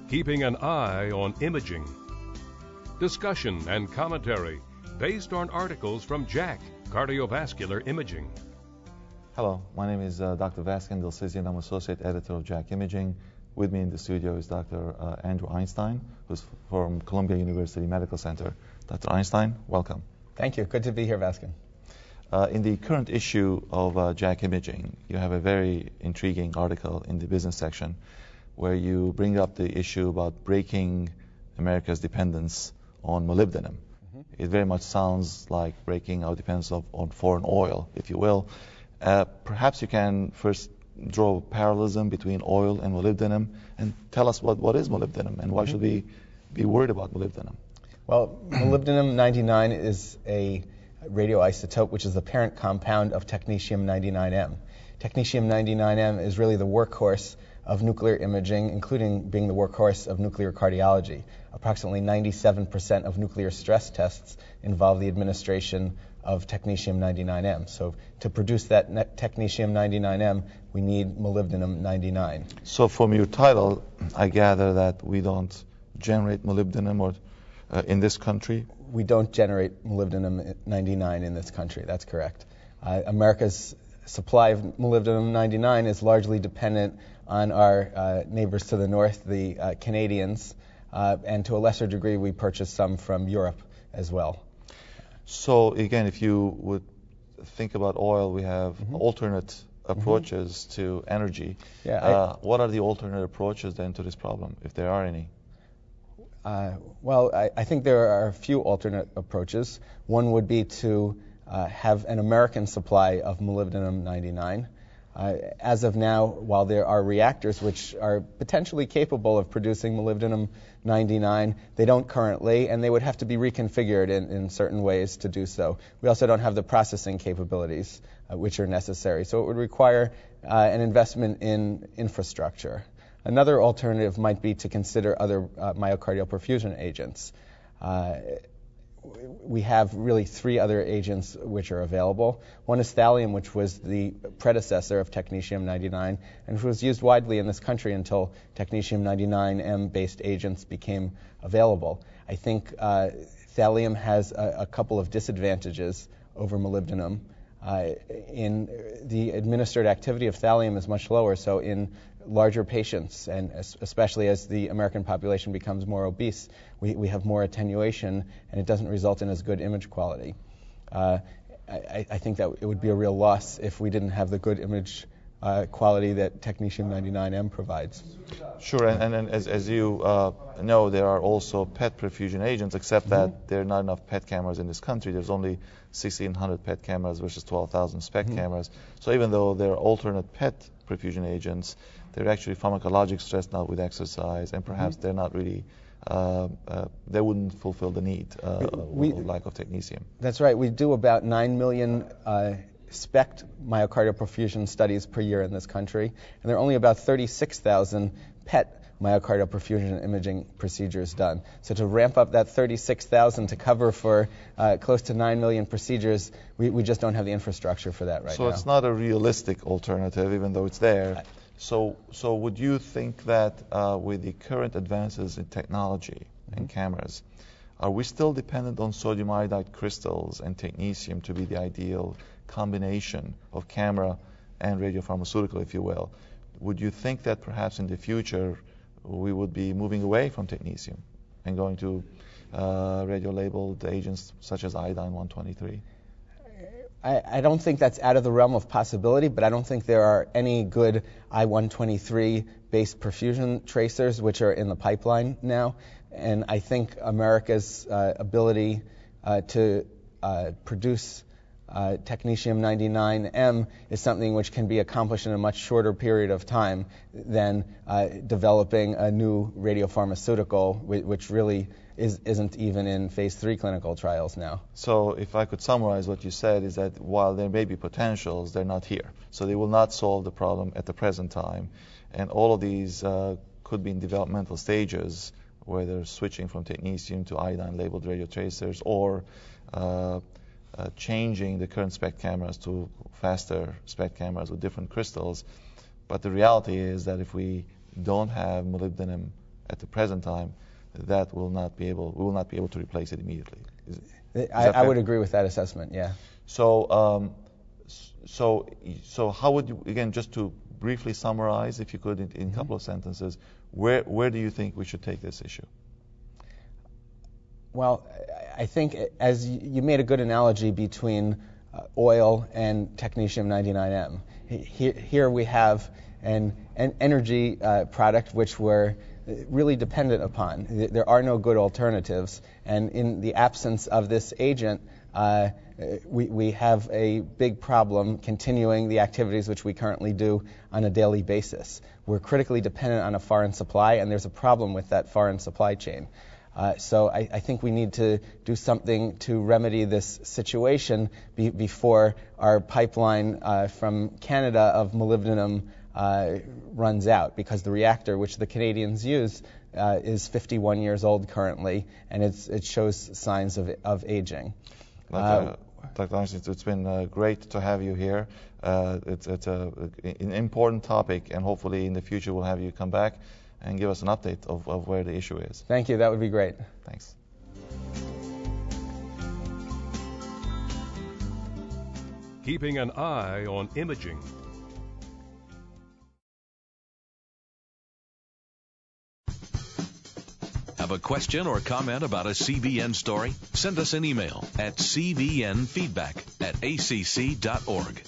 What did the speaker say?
keeping an eye on imaging. Discussion and commentary based on articles from JACC, Cardiovascular Imaging. Hello, my name is Dr. Vaskin Dilsizian. I'm Associate Editor of JACC Imaging. With me in the studio is Dr. Andrew Einstein, who's from Columbia University Medical Center. Dr. Einstein, welcome. Thank you. Good to be here, Vaskin. In the current issue of JACC Imaging, you have a very intriguing article in the business section where you bring up the issue about breaking America's dependence on molybdenum. It very much sounds like breaking our dependence on foreign oil, if you will. Perhaps you can first draw a parallelism between oil and molybdenum and tell us what is molybdenum and why should we be worried about molybdenum? Well, molybdenum-99 is a radioisotope which is the parent compound of technetium-99m. Technetium-99m is really the workhorse of nuclear imaging, including being the workhorse of nuclear cardiology. Approximately 97% of nuclear stress tests involve the administration of technetium-99m. So to produce that technetium-99m, we need molybdenum-99. So from your title, I gather that we don't generate molybdenum in this country? We don't generate molybdenum-99 in this country. That's correct. America's supply of molybdenum-99 is largely dependent on our neighbors to the north, the Canadians, and to a lesser degree we purchase some from Europe as well. So again, if you would think about oil, we have alternate approaches to energy. Yeah, what are the alternate approaches then to this problem, if there are any? Well, I think there are a few alternate approaches. One would be to have an American supply of molybdenum-99. As of now, while there are reactors which are potentially capable of producing molybdenum-99, they don't currently, and they would have to be reconfigured in certain ways to do so. We also don't have the processing capabilities which are necessary, so it would require an investment in infrastructure. Another alternative might be to consider other myocardial perfusion agents. We have really three other agents which are available. One is thallium, which was the predecessor of technetium-99 and which was used widely in this country until technetium-99m-based agents became available. I think thallium has a couple of disadvantages over molybdenum. In the administered activity of thallium is much lower, so in larger patients, and especially as the American population becomes more obese, we have more attenuation, and it doesn't result in as good image quality. I think that it would be a real loss if we didn't have the good image quality that technetium-99m provides. Sure, and as you know, there are also PET perfusion agents, except that there are not enough PET cameras in this country. There's only 1,600 PET cameras versus 12,000 SPECT cameras. So even though there are alternate PET perfusion agents, they're actually pharmacologic stressed out with exercise, and perhaps they're not really, they wouldn't fulfill the need of lack of technetium. That's right. We do about 9 million SPECT myocardial perfusion studies per year in this country, and there are only about 36,000 PET myocardial perfusion imaging procedures done. So to ramp up that 36,000 to cover for close to 9 million procedures, we just don't have the infrastructure for that right now. So it's not a realistic alternative, even though it's there. So would you think that with the current advances in technology and cameras, are we still dependent on sodium iodide crystals and technetium to be the ideal combination of camera and radiopharmaceutical, if you will? Would you think that perhaps in the future we would be moving away from technetium and going to radio-labeled agents such as iodine-123? I don't think that's out of the realm of possibility, but I don't think there are any good I-123-based perfusion tracers which are in the pipeline now. And I think America's ability to produce technetium-99m is something which can be accomplished in a much shorter period of time than developing a new radiopharmaceutical, which really isn't even in phase 3 clinical trials now. So if I could summarize what you said is that while there may be potentials, they're not here. So they will not solve the problem at the present time. And all of these could be in developmental stages, whether switching from technetium to iodine-labeled radio tracers or changing the current SPECT cameras to faster SPECT cameras with different crystals. But the reality is that if we don't have molybdenum at the present time, that we will not be able to replace it immediately. I would agree with that assessment. Yeah. So how would you, again, just to briefly summarize, if you could, in a couple of sentences, where do you think we should take this issue? Well, I think as you made a good analogy between oil and technetium-99m. Here we have an energy product which we're really dependent upon. There are no good alternatives, and in the absence of this agent, we have a big problem continuing the activities which we currently do on a daily basis. We're critically dependent on a foreign supply, and there's a problem with that foreign supply chain. So I think we need to do something to remedy this situation before our pipeline from Canada of molybdenum runs out, because the reactor which the Canadians use is 51 years old currently, and it shows signs of aging. Dr. Einstein, it's been great to have you here. It's an important topic, and hopefully in the future we'll have you come back and give us an update of where the issue is. Thank you. That would be great. Thanks. Keeping an eye on imaging. Have a question or comment about a CVN story? Send us an email at cvnfeedback@acc.org.